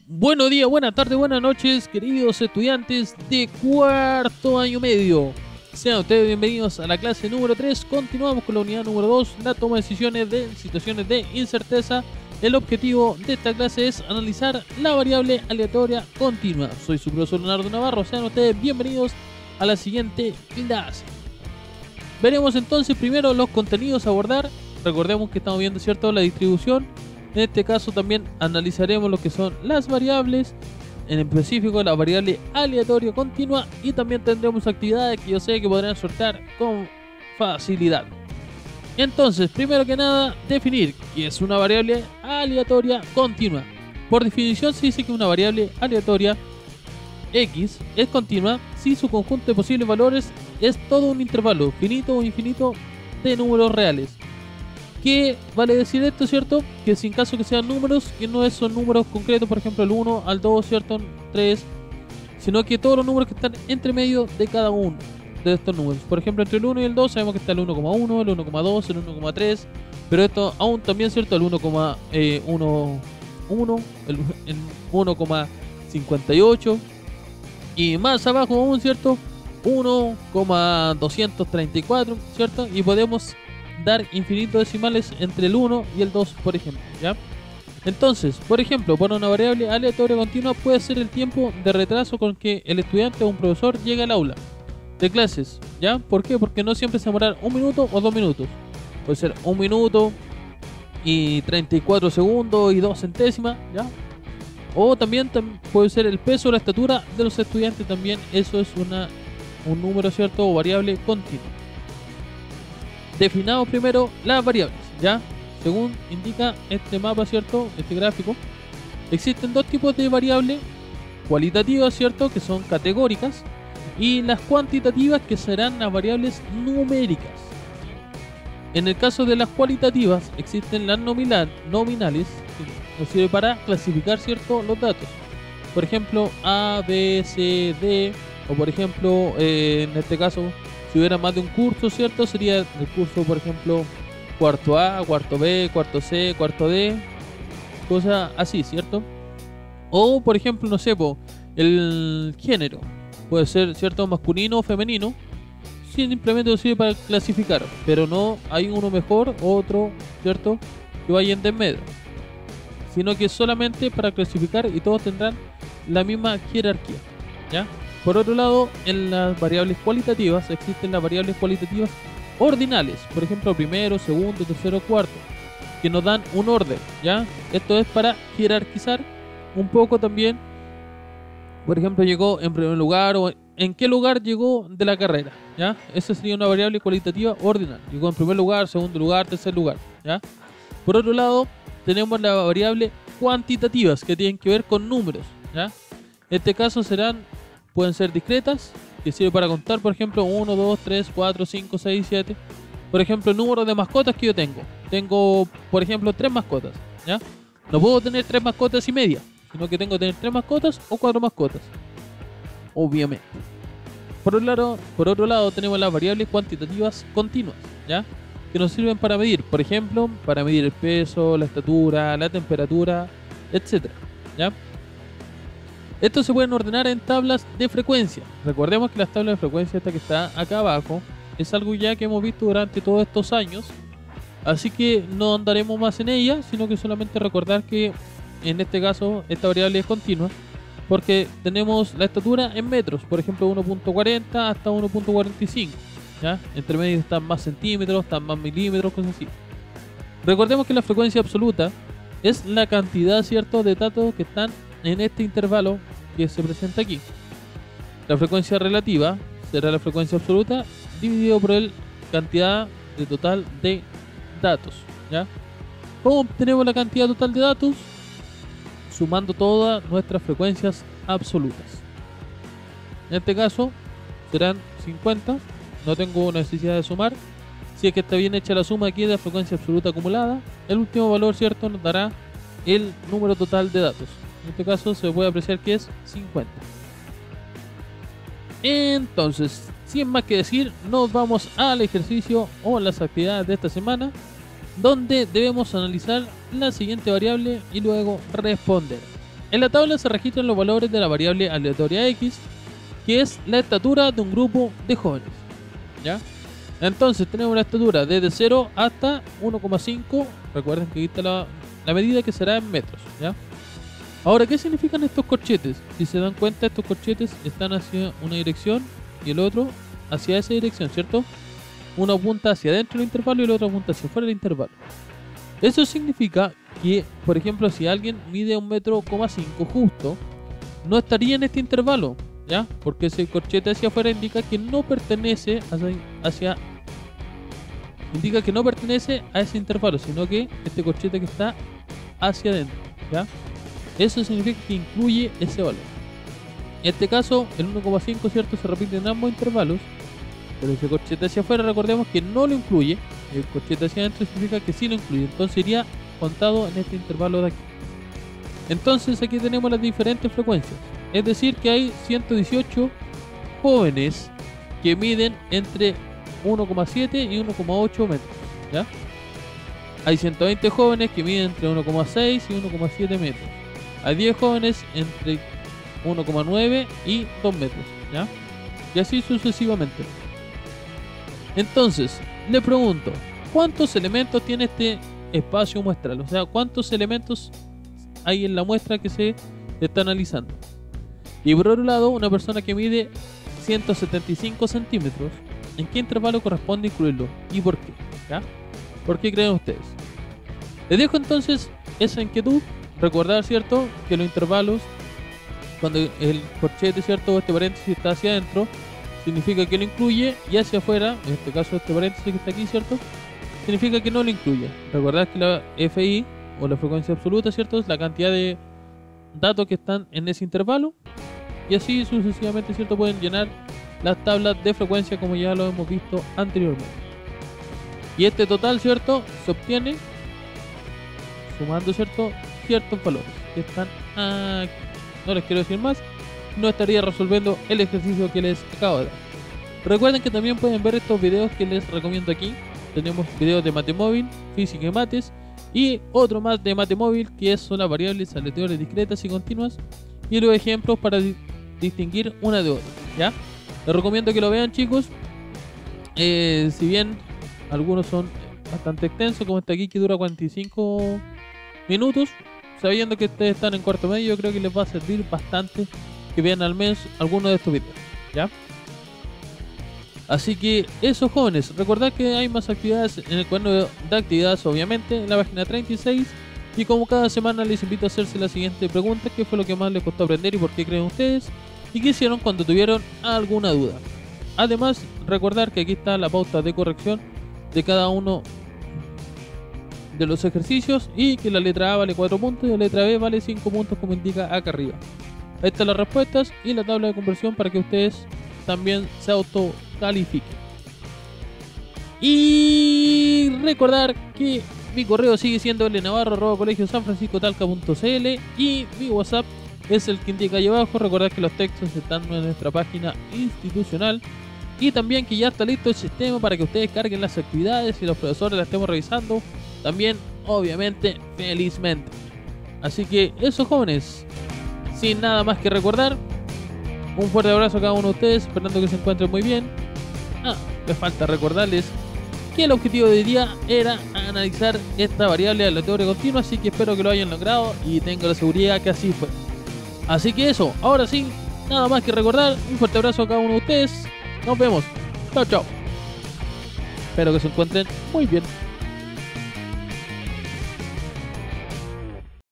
Buenos días, buenas tardes, buenas noches, queridos estudiantes de cuarto año medio. Sean ustedes bienvenidos a la clase número 3. Continuamos con la unidad número 2, la toma de decisiones de situaciones de incerteza. El objetivo de esta clase es analizar la variable aleatoria continua. Soy su profesor Leonardo Navarro. Sean ustedes bienvenidos a la siguiente clase. Veremos entonces primero los contenidos a abordar. Recordemos que estamos viendo, ¿cierto?, la distribución. En este caso también analizaremos lo que son las variables, en específico la variable aleatoria continua, y también tendremos actividades que yo sé que podrán soltar con facilidad. Entonces, primero que nada, definir qué es una variable aleatoria continua. Por definición se dice que una variable aleatoria X es continua si su conjunto de posibles valores es todo un intervalo finito o infinito de números reales. ¿Qué vale decir esto, cierto? Que sin caso que sean números, que no son números concretos, por ejemplo el 1 al 2, cierto, 3, sino que todos los números que están entre medio de cada uno de estos números. Por ejemplo, entre el 1 y el 2 sabemos que está el 1,1, el 1,2, el 1,3, pero esto aún también, cierto, el 1,11, el 1,58 y más abajo aún, cierto, 1,234, cierto, y podemos dar infinitos decimales entre el 1 y el 2, por ejemplo, ¿ya? Entonces, por ejemplo, para una variable aleatoria continua puede ser el tiempo de retraso con que el estudiante o un profesor llega al aula de clases, ¿ya? ¿Por qué? Porque no siempre se demora 1 minuto o 2 minutos. Puede ser 1 minuto y 34 segundos y 2 centésimas, ¿ya? O también puede ser el peso o la estatura de los estudiantes, también eso es un número, ¿cierto?, o variable continua. Definamos primero las variables, ¿ya? Según indica este mapa, ¿cierto?, este gráfico, existen dos tipos de variables: cualitativas, ¿cierto?, que son categóricas, y las cuantitativas, que serán las variables numéricas. En el caso de las cualitativas existen las nominales, que nos sirve para clasificar, ¿cierto?, los datos. Por ejemplo, A, B, C, D, o por ejemplo, en este caso, si hubiera más de un curso, ¿cierto?, sería el curso, por ejemplo, cuarto A, cuarto B, cuarto C, cuarto D, cosas así, ¿cierto? O, por ejemplo, no sé, el género puede ser, ¿cierto?, masculino o femenino. Simplemente sirve para clasificar, pero no hay uno mejor o otro, ¿cierto?, que vaya en desmedro, sino que solamente para clasificar, y todos tendrán la misma jerarquía, ¿ya? Por otro lado, en las variables cualitativas existen las variables cualitativas ordinales, por ejemplo, primero, segundo, tercero, cuarto, que nos dan un orden, ¿ya? Esto es para jerarquizar un poco también. Por ejemplo, llegó en primer lugar o en qué lugar llegó de la carrera, ¿ya? Esa sería una variable cualitativa ordinal. Llegó en primer lugar, segundo lugar, tercer lugar, ¿ya? Por otro lado, tenemos la variable cuantitativas, que tienen que ver con números, ¿ya? En este caso pueden ser discretas, que sirve para contar, por ejemplo, 1, 2, 3, 4, 5, 6, 7. Por ejemplo, el número de mascotas que yo tengo. Tengo, por ejemplo, 3 mascotas, ¿ya? No puedo tener 3 mascotas y media, sino que tengo que tener 3 mascotas o 4 mascotas, obviamente. Por otro lado tenemos las variables cuantitativas continuas, ¿ya?, que nos sirven para medir, por ejemplo, para medir el peso, la estatura, la temperatura, etcétera, ¿ya? Estos se pueden ordenar en tablas de frecuencia. Recordemos que las tablas de frecuencia, esta que está acá abajo, es algo ya que hemos visto durante todos estos años, así que no andaremos más en ella, sino que solamente recordar que en este caso esta variable es continua, porque tenemos la estatura en metros, por ejemplo 1.40 hasta 1.45, ¿ya? Entre medio están más centímetros, están más milímetros, cosas así. Recordemos que la frecuencia absoluta es la cantidad, ¿cierto?, de datos que están en este intervalo que se presenta aquí. La frecuencia relativa será la frecuencia absoluta dividido por la cantidad de total de datos, ¿ya? ¿Cómo obtenemos la cantidad total de datos? Sumando todas nuestras frecuencias absolutas. En este caso serán 50. No tengo necesidad de sumar. Si es que está bien hecha la suma aquí de la frecuencia absoluta acumulada, el último valor, ¿cierto?, nos dará el número total de datos. En este caso se puede apreciar que es 50. Entonces, sin más que decir, nos vamos al ejercicio o las actividades de esta semana, donde debemos analizar la siguiente variable y luego responder. En la tabla se registran los valores de la variable aleatoria X, que es la estatura de un grupo de jóvenes, ¿ya? Entonces tenemos la estatura desde 0 hasta 1,5. Recuerden que aquí está la medida, que será en metros, ¿ya? Ahora, ¿qué significan estos corchetes? Si se dan cuenta, estos corchetes están hacia una dirección y el otro hacia esa dirección, ¿cierto? Uno apunta hacia adentro del intervalo y el otro apunta hacia afuera del intervalo. Eso significa que, por ejemplo, si alguien mide 1,5 m justo, no estaría en este intervalo, ¿ya? Porque ese corchete hacia afuera indica que no pertenece indica que no pertenece a ese intervalo, sino que este corchete que está hacia adentro, ¿ya? Eso significa que incluye ese valor. En este caso, el 1,5, ¿cierto?, se repite en ambos intervalos, pero ese corchete hacia afuera, recordemos que no lo incluye. El corchete hacia adentro significa que sí lo incluye, entonces iría contado en este intervalo de aquí. Entonces aquí tenemos las diferentes frecuencias, es decir que hay 118 jóvenes que miden entre 1,7 y 1,8 metros, ¿ya? Hay 120 jóvenes que miden entre 1,6 y 1,7 metros. Hay 10 jóvenes entre 1,9 y 2 metros, ¿ya? Y así sucesivamente. Entonces, le pregunto, ¿cuántos elementos tiene este espacio muestral? O sea, ¿cuántos elementos hay en la muestra que se está analizando? Y por otro lado, una persona que mide 175 centímetros, ¿en qué intervalo corresponde incluirlo? ¿Y por qué? ¿Ya? ¿Por qué creen ustedes? Les dejo entonces esa inquietud. Recordar, ¿cierto?, que los intervalos, cuando el corchete, ¿cierto?, o este paréntesis está hacia adentro, significa que lo incluye, y hacia afuera, en este caso este paréntesis que está aquí, ¿cierto?, significa que no lo incluye. Recordad que la FI, o la frecuencia absoluta, ¿cierto?, es la cantidad de datos que están en ese intervalo, y así sucesivamente, ¿cierto?, pueden llenar las tablas de frecuencia como ya lo hemos visto anteriormente. Y este total, ¿cierto?, se obtiene sumando, ¿cierto?, ciertos valores que están aquí. No les quiero decir más, no estaría resolviendo el ejercicio que les acabo de dar. Recuerden que también pueden ver estos videos que les recomiendo aquí. Tenemos videos de Matemóvil, física y mates, y otro más de Matemóvil, que son las variables aleatorias discretas y continuas, y los ejemplos para distinguir una de otra, ¿ya? Les recomiendo que lo vean, chicos. Si bien algunos son bastante extensos, como este aquí que dura 45 minutos, sabiendo que ustedes están en cuarto medio, yo creo que les va a servir bastante que vean al menos alguno de estos videos, ¿ya? Así que eso, jóvenes, recordad que hay más actividades en el cuaderno de actividades, obviamente, en la página 36, y como cada semana les invito a hacerse la siguiente pregunta: ¿qué fue lo que más les costó aprender y por qué creen ustedes? ¿Y qué hicieron cuando tuvieron alguna duda? Además, recordar que aquí está la pauta de corrección de cada uno de los ejercicios, y que la letra A vale 4 puntos y la letra B vale 5 puntos, como indica acá arriba. Ahí están las respuestas y la tabla de conversión para que ustedes también se autocalifiquen. Y recordar que mi correo sigue siendo lnavarro@colegiosanfranciscotalca.cl y mi WhatsApp es el que indica ahí abajo. Recordad que los textos están en nuestra página institucional, y también que ya está listo el sistema para que ustedes carguen las actividades y los profesores las estemos revisando también, obviamente, felizmente. Así que eso, jóvenes, sin nada más que recordar, un fuerte abrazo a cada uno de ustedes, esperando que se encuentren muy bien. Me falta recordarles que el objetivo de hoy día era analizar esta variable aleatoria continua, así que espero que lo hayan logrado y tengo la seguridad que así fue. Así que eso, ahora sí, nada más que recordar, un fuerte abrazo a cada uno de ustedes, nos vemos, chao chao, espero que se encuentren muy bien.